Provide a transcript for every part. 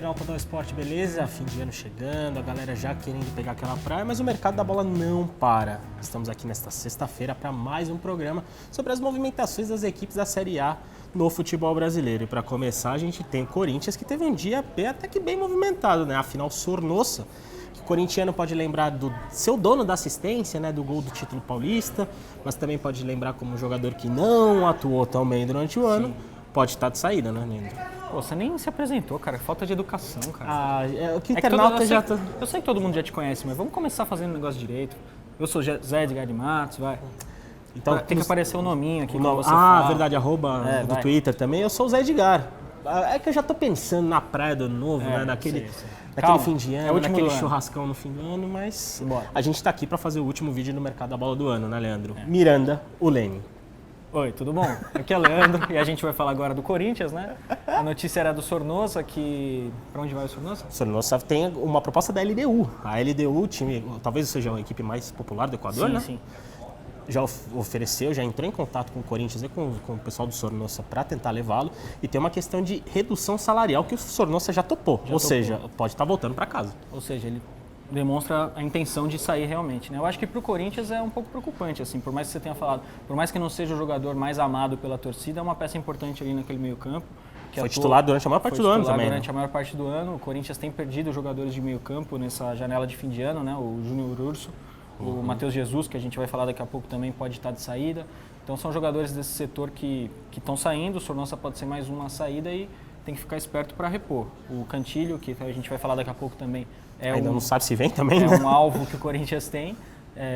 internauta do Esporte, beleza? Fim de ano chegando, a galera já querendo pegar aquela praia, mas o mercado da bola não para. Estamos aqui nesta sexta-feira para mais um programa sobre as movimentações das equipes da Série A no futebol brasileiro. E para começar, a gente tem o Corinthians, que teve um dia até que bem movimentado, né? Afinal, Sornossa, que o corintiano pode lembrar do seu dono da assistência, né? Do gol do título paulista, mas também pode lembrar como um jogador que não atuou tão bem durante o ano. Pode estar de saída, né, Leandro? Pô, você nem se apresentou, cara. Falta de educação, cara. Ah, o que internauta já tá... Eu sei que todo mundo já te conhece, mas vamos começar fazendo o negócio direito. Eu sou Zé Edgar de Matos, vai. Então, tem que aparecer o nominho aqui. Verdade, arroba do vai. Twitter também. Eu sou o Zé Edgar. É que eu já tô pensando na praia do ano novo, né? Naquele fim de ano, naquele churrascão no fim do ano, mas a gente tá aqui para fazer o último vídeo no Mercado da Bola do ano, né, Leandro? Miranda, o Leme. Oi, tudo bom? Aqui é o Leandro e a gente vai falar agora do Corinthians, né? A notícia era do Sornossa, que... Pra onde vai o Sornossa? O Sornossa tem uma proposta da LDU. A LDU, time, talvez seja a equipe mais popular do Equador, né? Sim. Já ofereceu, já entrou em contato com o Corinthians e com o pessoal do Sornossa para tentar levá-lo. E tem uma questão de redução salarial que o Sornossa já topou. Seja, pode estar voltando para casa. Ou seja, ele demonstra a intenção de sair realmente, né? Eu acho que para o Corinthians é um pouco preocupante, assim, por mais que você tenha falado, por mais que não seja o jogador mais amado pela torcida, é uma peça importante ali naquele meio campo. Foi titular durante a maior parte do ano também. Durante a maior parte do ano, o Corinthians tem perdido jogadores de meio campo nessa janela de fim de ano, né? O Júnior Urso, o Matheus Jesus, que a gente vai falar daqui a pouco também pode estar de saída. Então são jogadores desse setor que estão saindo, o Sornossa pode ser mais uma saída e tem que ficar esperto para repor. O Cantilho, que a gente vai falar daqui a pouco também, ainda não sabe se vem também, é né? um alvo que o Corinthians tem.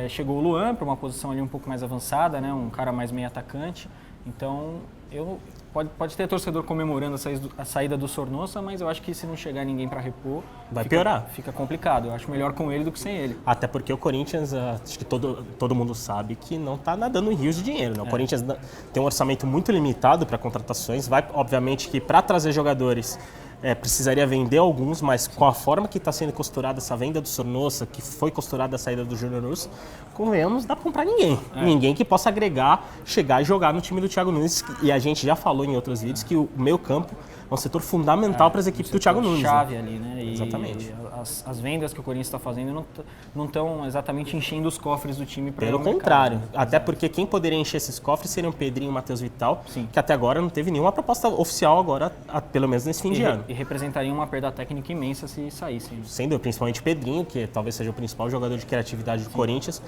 Chegou o Luan para uma posição ali um pouco mais avançada, né? Um cara mais meio atacante. Então, pode ter torcedor comemorando a saída do Sornossa, mas eu acho que se não chegar ninguém para repor, piorar. Fica complicado. Eu acho melhor com ele do que sem ele. Até porque o Corinthians, acho que todo mundo sabe que não está nadando em rios de dinheiro, né? O Corinthians tem um orçamento muito limitado para contratações. Vai, obviamente, que para trazer jogadores precisaria vender alguns, mas com a forma que está sendo costurada essa venda do Sornossa, que foi costurada a saída do Júnior Urso, convenhamos, dá para comprar ninguém. Ninguém que possa agregar, chegar e jogar no time do Thiago Nunes. E a gente já falou em outros vídeos que o meio campo é um setor fundamental para as equipes do Thiago Nunes. Chave ali, né? Exatamente. E as vendas que o Corinthians está fazendo não estão exatamente enchendo os cofres do time para Pelo contrário. Até porque quem poderia encher esses cofres seriam Pedrinho e Matheus Vital, que até agora não teve nenhuma proposta oficial agora, pelo menos nesse fim de ano. E representaria uma perda técnica imensa se saíssem. Sem dúvida, principalmente Pedrinho, que talvez seja o principal jogador de criatividade do Corinthians.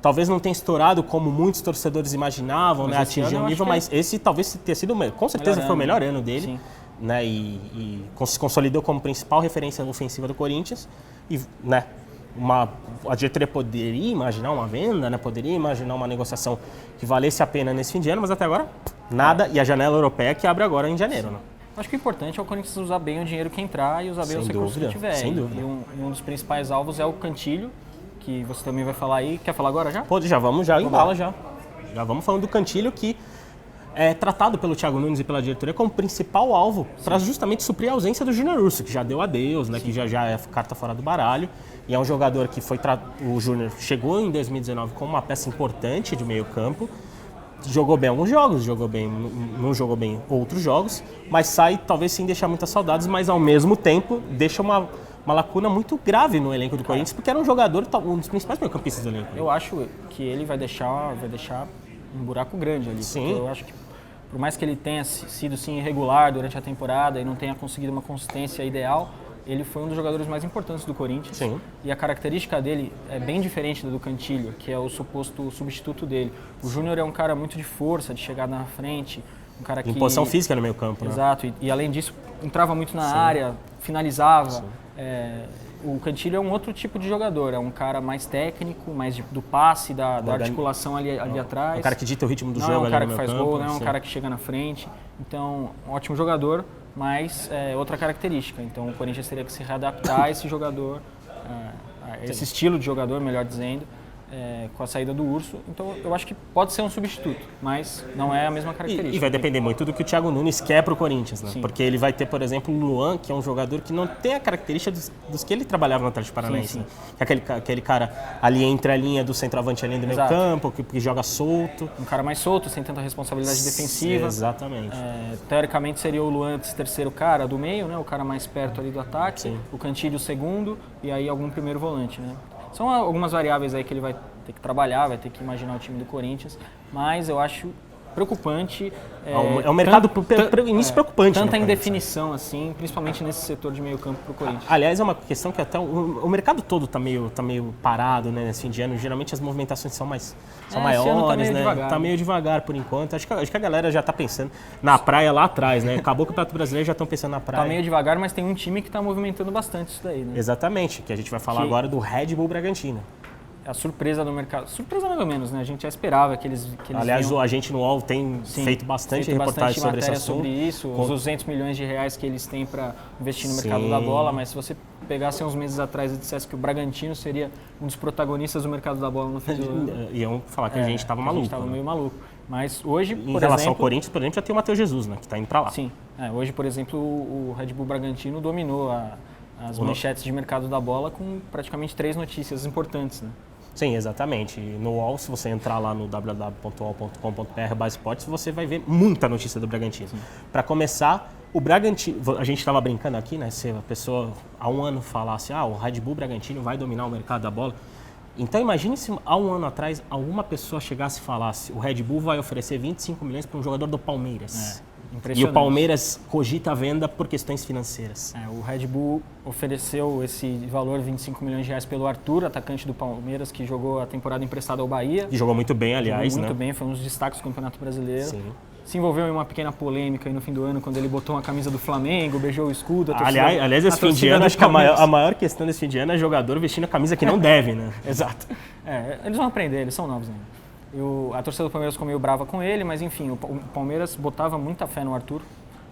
Talvez não tenha estourado como muitos torcedores imaginavam, né, atingir um nível, mas esse talvez tenha sido, com certeza foi o melhor ano dele. Sim. Né, e se consolidou como principal referência ofensiva do Corinthians. E, né, a diretoria poderia imaginar uma venda, né, poderia imaginar uma negociação que valesse a pena nesse fim de ano, mas até agora nada. E a janela europeia que abre agora em janeiro. Né? Acho que o importante é o Corinthians usar bem o dinheiro que entrar e usar bem os recursos que tiver. Sem dúvida. E um dos principais alvos é o Cantilho, que você também vai falar aí. Quer falar agora já? Vamos embala já. Já vamos falando do Cantilho, que é tratado pelo Thiago Nunes e pela diretoria como principal alvo para justamente suprir a ausência do Júnior Urso, que já deu adeus, né, que já é carta fora do baralho. E é um jogador que o Júnior chegou em 2019 como uma peça importante de meio campo. Jogou bem alguns jogos, não jogou bem outros jogos, mas sai talvez sem deixar muitas saudades, mas ao mesmo tempo deixa uma lacuna muito grave no elenco do Corinthians, porque era um jogador, um dos principais meio-campistas do elenco. Eu acho que ele vai deixar um buraco grande ali. Sim. Eu acho que por mais que ele tenha sido sim irregular durante a temporada e não tenha conseguido uma consistência ideal, ele foi um dos jogadores mais importantes do Corinthians. Sim. E a característica dele é bem diferente da do Cantilho, que é o suposto substituto dele. O Júnior é um cara muito de força, de chegar na frente, um cara que... Em posição física no meio campo, né? Exato, e além disso, entrava muito na área, finalizava. O Cantilho é um outro tipo de jogador, é um cara mais técnico, mais do passe, da articulação ali atrás. Um cara que dita o ritmo do jogo. Não é um cara ali no que faz campo, gol, não é um cara que chega na frente. Então, um ótimo jogador, mas outra característica. Então, o Corinthians teria que se readaptar a esse jogador, a esse estilo de jogador, melhor dizendo, com a saída do Urso. Então eu acho que pode ser um substituto, mas não é a mesma característica. E vai depender muito do que o Thiago Nunes quer para o Corinthians, né? Sim. Porque ele vai ter, por exemplo, o Luan, que é um jogador que não tem a característica dos que ele trabalhava no Atlético Paranaense. Sim, sim. Né? Que é aquele cara ali entre a linha do centroavante ali do meio Exato. campo, que joga solto. Um cara mais solto, sem tanta responsabilidade defensiva. Exatamente. Teoricamente seria o Luan esse terceiro cara do meio, né? O cara mais perto ali do ataque, Sim. o Cantillo o segundo e aí algum primeiro volante, né? São algumas variáveis aí que ele vai ter que trabalhar, vai ter que imaginar o time do Corinthians, mas eu acho preocupante. É um mercado início preocupante. Tanta indefinição assim, principalmente nesse setor de meio campo para o Corinthians. Aliás, é uma questão que até o mercado todo tá meio parado, né, nesse fim de ano. Geralmente as movimentações são maiores, esse ano tá meio né? devagar, Tá meio devagar por enquanto. Acho que a galera já tá pensando na praia lá atrás, né? Acabou o Campeonato Brasileiro, já estão pensando na praia. Tá meio devagar, mas tem um time que tá movimentando bastante isso daí, né? Exatamente, que a gente vai falar agora do Red Bull Bragantino. A surpresa do mercado. Surpresa mais ou menos, né? A gente já esperava que eles Aliás, a gente no UOL tem feito bastante reportagem sobre esse assunto. Sobre isso, os 200 milhões de reais que eles têm para investir no mercado da bola, mas se você pegasse uns meses atrás e dissesse que o Bragantino seria um dos protagonistas do mercado da bola no fim do ano... Iam falar que a gente estava maluco. A gente estava meio maluco. Mas hoje, por exemplo... Em relação ao Corinthians, por exemplo, já tem o Matheus Jesus, né? Que está indo para lá. Sim. Hoje, por exemplo, o Red Bull Bragantino dominou as manchetes de mercado da bola com praticamente 3 notícias importantes, né? Sim, exatamente. No UOL, se você entrar lá no www.uol.com.br/esportes, você vai ver muita notícia do Bragantino. Para começar, o Bragantino... A gente estava brincando aqui, né? Se a pessoa há um ano falasse, o Red Bull Bragantino vai dominar o mercado da bola. Então imagine se há um ano atrás alguma pessoa chegasse e falasse o Red Bull vai oferecer 25 milhões para um jogador do Palmeiras. E o Palmeiras cogita a venda por questões financeiras. O Red Bull ofereceu esse valor, 25 milhões de reais, pelo Arthur, atacante do Palmeiras, que jogou a temporada emprestada ao Bahia. E jogou muito bem, aliás. Jogou muito bem, foi um dos destaques do Campeonato Brasileiro. Sim. Se envolveu em uma pequena polêmica aí no fim do ano, quando ele botou uma camisa do Flamengo, beijou o escudo. Aliás, esse fim de ano, acho que a maior questão desse fim de ano é jogador vestindo a camisa que não deve, né? Exato. Eles vão aprender, eles são novos ainda. A torcida do Palmeiras ficou meio brava com ele, mas enfim, o Palmeiras botava muita fé no Arthur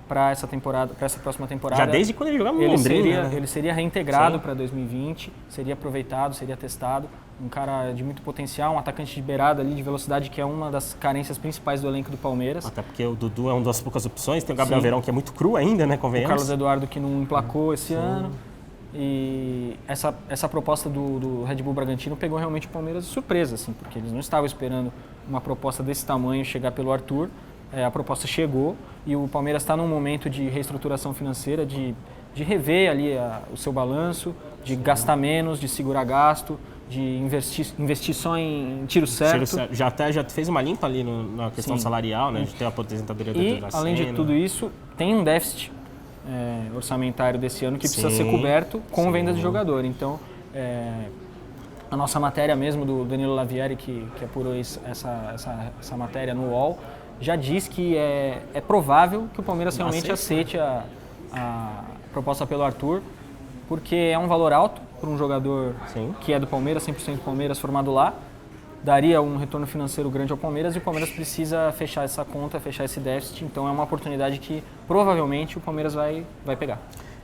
para essa temporada, para essa próxima temporada. Já desde quando ele jogava no Londrina, ele seria reintegrado para 2020, seria aproveitado, seria testado. Um cara de muito potencial, um atacante de beirada ali, de velocidade, que é uma das carências principais do elenco do Palmeiras. Até porque o Dudu é uma das poucas opções, tem o Gabriel Verón, que é muito cru ainda, né, convenhamos. O Carlos Eduardo, que não emplacou esse ano. E essa proposta do Red Bull Bragantino pegou realmente o Palmeiras de surpresa, assim, porque eles não estavam esperando uma proposta desse tamanho chegar pelo Arthur. A proposta chegou e o Palmeiras está num momento de reestruturação financeira, de rever ali o seu balanço, de gastar menos, de segurar gasto, de investir só em tiro certo. Já fez uma limpa ali na questão salarial, né, de ter a aposentadoria da E, além de tudo isso, tem um déficit orçamentário desse ano que precisa ser coberto com venda de jogador. Então, a nossa matéria mesmo do Danilo Lavieri, que apurou essa matéria no UOL, já diz que é provável que o Palmeiras realmente aceite a proposta pelo Arthur, porque é um valor alto para um jogador que é do Palmeiras, 100% do Palmeiras, formado lá. Daria um retorno financeiro grande ao Palmeiras e o Palmeiras precisa fechar essa conta, fechar esse déficit. Então é uma oportunidade que provavelmente o Palmeiras vai pegar.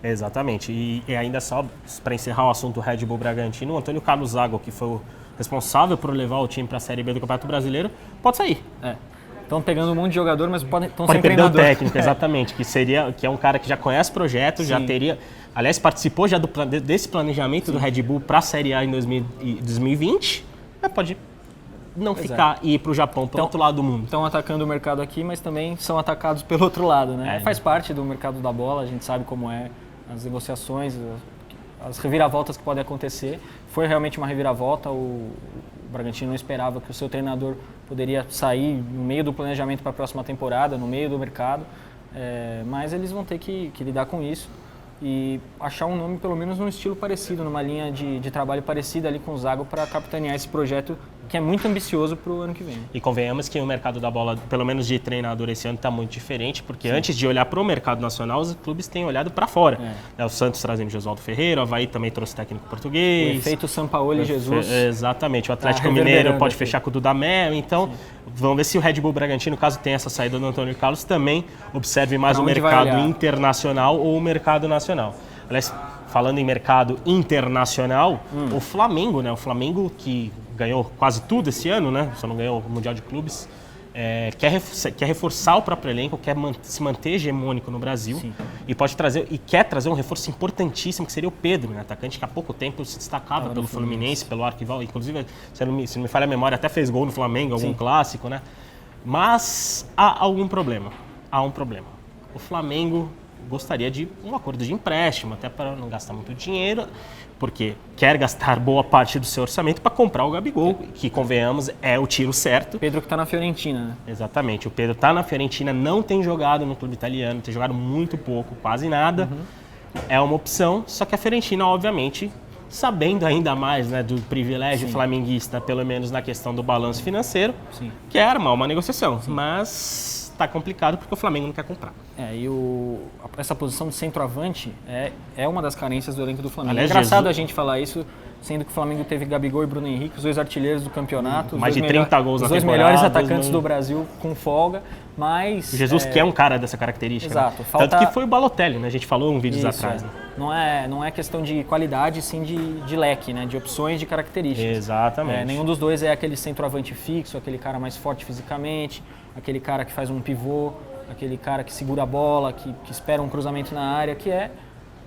Exatamente. E ainda só para encerrar o assunto do Red Bull Bragantino, o Antônio Carlos Zago, que foi o responsável por levar o time para a Série B do Campeonato Brasileiro, pode sair. Estão pegando um monte de jogador, mas estão sem perder treinador. O técnico, exatamente. Que é um cara que já conhece o projeto, já teria... Aliás, participou já desse planejamento do Red Bull para a Série A em 2020, mas pode não ficar e ir para o Japão, para o outro lado do mundo. Estão atacando o mercado aqui, mas também são atacados pelo outro lado, né? Faz parte do mercado da bola, a gente sabe como é as negociações, as reviravoltas que podem acontecer. Foi realmente uma reviravolta, o Bragantino não esperava que o seu treinador poderia sair no meio do planejamento para a próxima temporada, no meio do mercado, mas eles vão ter que lidar com isso e achar um nome pelo menos num estilo parecido, numa linha de trabalho parecida ali com o Zago para capitanear esse projeto que é muito ambicioso para o ano que vem. E convenhamos que o mercado da bola, pelo menos de treinador esse ano, está muito diferente, porque antes de olhar para o mercado nacional, os clubes têm olhado para fora. O Santos trazendo Josualdo Ferreira, o Avaí também trouxe técnico português. O efeito Sampaoli e Jesus. Exatamente, o Atlético Mineiro pode fechar com o Dudamel, então vamos ver se o Red Bull Bragantino, caso tenha essa saída do Antônio Carlos, também observe mais o mercado internacional ou o mercado nacional. Aliás, falando em mercado internacional, o Flamengo, né? O Flamengo que ganhou quase tudo esse ano, né? Só não ganhou o Mundial de Clubes. Quer reforçar o próprio elenco, quer se manter hegemônico no Brasil. Sim. e quer trazer um reforço importantíssimo, que seria o Pedro, né? Atacante que há pouco tempo se destacava pelo Fluminense, pelo arquival, inclusive, se não me falha a memória, até fez gol no Flamengo, algum clássico, né? Mas há algum problema. Há um problema. O Flamengo gostaria de um acordo de empréstimo, até para não gastar muito dinheiro, porque quer gastar boa parte do seu orçamento para comprar o Gabigol, que, convenhamos, é o tiro certo. Pedro que está na Fiorentina, né? Exatamente. O Pedro está na Fiorentina, não tem jogado no clube italiano, tem jogado muito pouco, quase nada. É uma opção, só que a Fiorentina, obviamente, sabendo ainda mais, né, do privilégio flamenguista, pelo menos na questão do balanço financeiro, quer armar uma negociação. Mas está complicado porque o Flamengo não quer comprar. Essa posição de centroavante é uma das carências do elenco do Flamengo. Aliás, é engraçado a gente falar isso, sendo que o Flamengo teve Gabigol e Bruno Henrique, os dois artilheiros do campeonato. Mais de 30 gols na temporada. Os dois melhores atacantes do Brasil com folga, mas... O Jesus que é um cara dessa característica. Exato. Né? Tanto que foi o Balotelli, né? A gente falou vídeos atrás. Né? Não é questão de qualidade, sim de leque, né? De opções, de características. Exatamente. Nenhum dos dois é aquele centroavante fixo, aquele cara mais forte fisicamente, aquele cara que faz um pivô, aquele cara que segura a bola, que espera um cruzamento na área,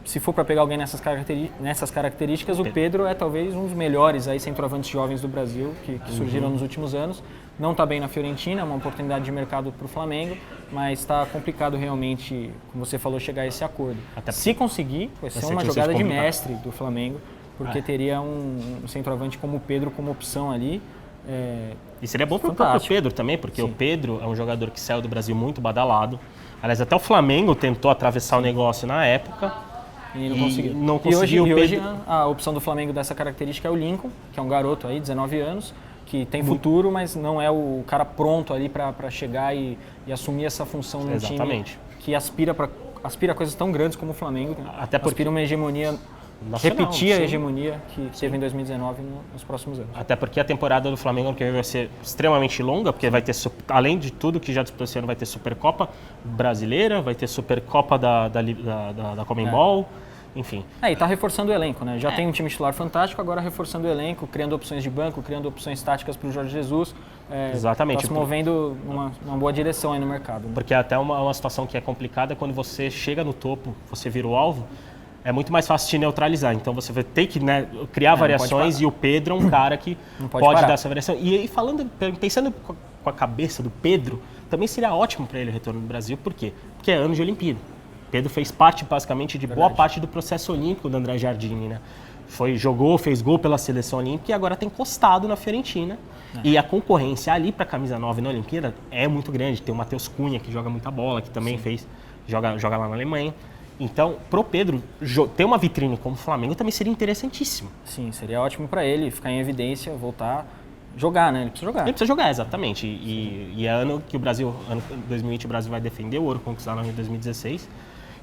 se for para pegar alguém nessas características, o Pedro é talvez um dos melhores aí centroavantes jovens do Brasil, que surgiram nos últimos anos. Não está bem na Fiorentina, é uma oportunidade de mercado para o Flamengo, mas está complicado realmente, como você falou, chegar a esse acordo. Se conseguir, vai ser uma jogada de mestre do Flamengo, porque teria um centroavante como o Pedro como opção ali. E seria bom para o próprio Pedro também, porque o Pedro é um jogador que saiu do Brasil muito badalado. Aliás, até o Flamengo tentou atravessar o negócio na época. E não conseguiu. Não conseguiu. E hoje a opção do Flamengo dessa característica é o Lincoln, que é um garoto aí, 19 anos, que tem futuro, mas não é o cara pronto ali para chegar e assumir essa função num time que aspira a coisas tão grandes como o Flamengo. Até porque aspira uma hegemonia, repetir a hegemonia que teve em 2019 nos próximos anos. Até porque a temporada do Flamengo ano que vem vai ser extremamente longa, porque vai ter, além de tudo que já disputou esse ano, vai ter Supercopa Brasileira, vai ter Supercopa da Conmebol. Enfim. E está reforçando o elenco, né? Já tem um time titular fantástico, agora reforçando o elenco, criando opções de banco, criando opções táticas para o Jorge Jesus. Exatamente. Está se movendo numa boa direção aí no mercado. Né? Porque até uma situação que é complicada, quando você chega no topo, você vira o alvo, é muito mais fácil de neutralizar. Então você vai ter que criar variações e o Pedro é um cara que pode dar essa variação. E pensando com a cabeça do Pedro, também seria ótimo para ele o retorno do Brasil. Por quê? Porque é ano de Olimpíada. Pedro fez parte, basicamente, de boa parte do processo olímpico do André Jardine, né? Fez gol pela seleção olímpica e agora tem encostado na Fiorentina. E a concorrência ali para a camisa 9 na Olimpíada é muito grande. Tem o Matheus Cunha, que joga muita bola, que também joga lá na Alemanha. Então, pro Pedro, ter uma vitrine como o Flamengo também seria interessantíssimo. Sim, seria ótimo para ele ficar em evidência, voltar... Jogar, né? Ele precisa jogar. Ele precisa jogar, exatamente. E é ano que ano 2020, o Brasil vai defender o ouro conquistado em 2016.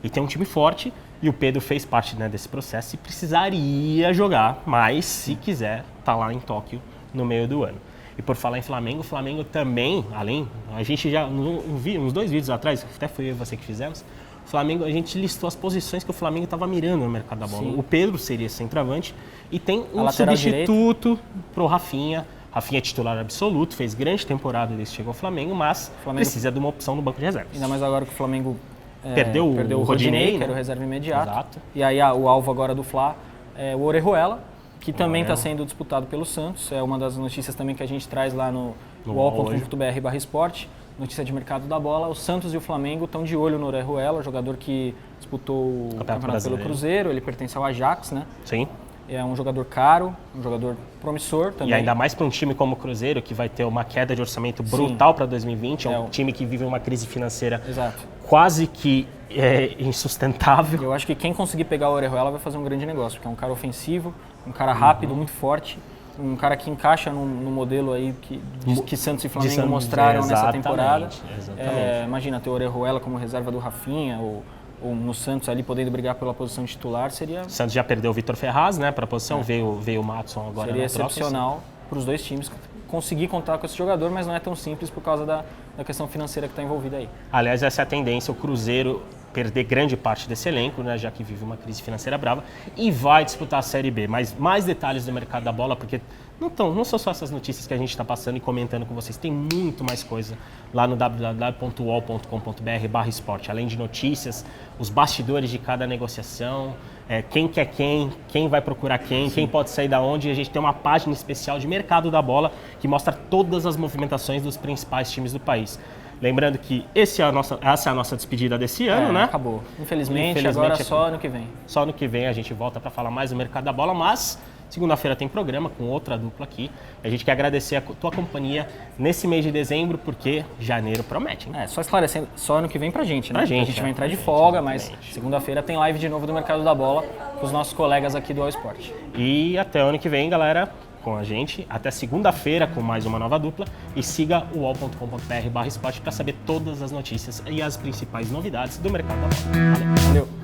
E tem um time forte, e o Pedro fez parte, né, desse processo e precisaria jogar, mas se quiser, tá lá em Tóquio no meio do ano. E por falar em Flamengo, o Flamengo também, a gente já, uns 2 vídeos atrás, até foi eu e você que fizemos, o Flamengo, a gente listou as posições que o Flamengo estava mirando no mercado da bola. Sim. O Pedro seria centroavante e tem um substituto pro Rafinha. Rafinha é titular absoluto, fez grande temporada desde que chegou ao Flamengo, mas precisa de uma opção no banco de reservas. Ainda mais agora que o Flamengo perdeu o Rodinei, que era o reserva imediato. Exato. E aí o alvo agora do Fla é o Orejuela, que também está sendo disputado pelo Santos. É uma das notícias também que a gente traz lá no wall.com.br/esporte. Notícia de mercado da bola. O Santos e o Flamengo estão de olho no Orejuela, jogador que disputou o campeonato pelo Cruzeiro. Ele pertence ao Ajax, né? Sim. É um jogador caro, um jogador promissor também. E ainda mais para um time como o Cruzeiro, que vai ter uma queda de orçamento brutal para 2020. É um time que vive uma crise financeira quase que insustentável. Eu acho que quem conseguir pegar o Orejuela vai fazer um grande negócio, porque é um cara ofensivo, um cara rápido, muito forte, um cara que encaixa no modelo aí que Santos e Flamengo mostraram nessa temporada. Imagina ter o Orejuela como reserva do Rafinha, ou no Santos ali podendo brigar pela posição de titular, seria... O Santos já perdeu o Vitor Ferraz, né, para a posição, veio o Maatson agora. Seria excepcional para os dois times conseguir contar com esse jogador, mas não é tão simples por causa da questão financeira que está envolvida aí. Aliás, essa é a tendência, o Cruzeiro perder grande parte desse elenco, né, já que vive uma crise financeira brava, e vai disputar a Série B. Mas mais detalhes do mercado da bola, porque não são só essas notícias que a gente está passando e comentando com vocês, tem muito mais coisa lá no www.uol.com.br/esporte. Além de notícias, os bastidores de cada negociação, quem quer quem vai procurar quem pode sair da onde. E a gente tem uma página especial de mercado da bola que mostra todas as movimentações dos principais times do país. Lembrando que essa é a nossa despedida desse ano, né? Acabou. Infelizmente, agora só ano que vem. Só ano que vem a gente volta para falar mais do mercado da bola, mas segunda-feira tem programa com outra dupla aqui. A gente quer agradecer a tua companhia nesse mês de dezembro, porque janeiro promete, né? Só esclarecendo, só ano que vem pra gente, né? Pra gente, a gente vai entrar de folga, mas segunda-feira tem live de novo do mercado da bola com os nossos colegas aqui do All Sport. E até ano que vem, galera, com a gente. Até segunda-feira com mais uma nova dupla. E siga o uol.com.br/esporte para saber todas as notícias e as principais novidades do mercado da bola. Valeu!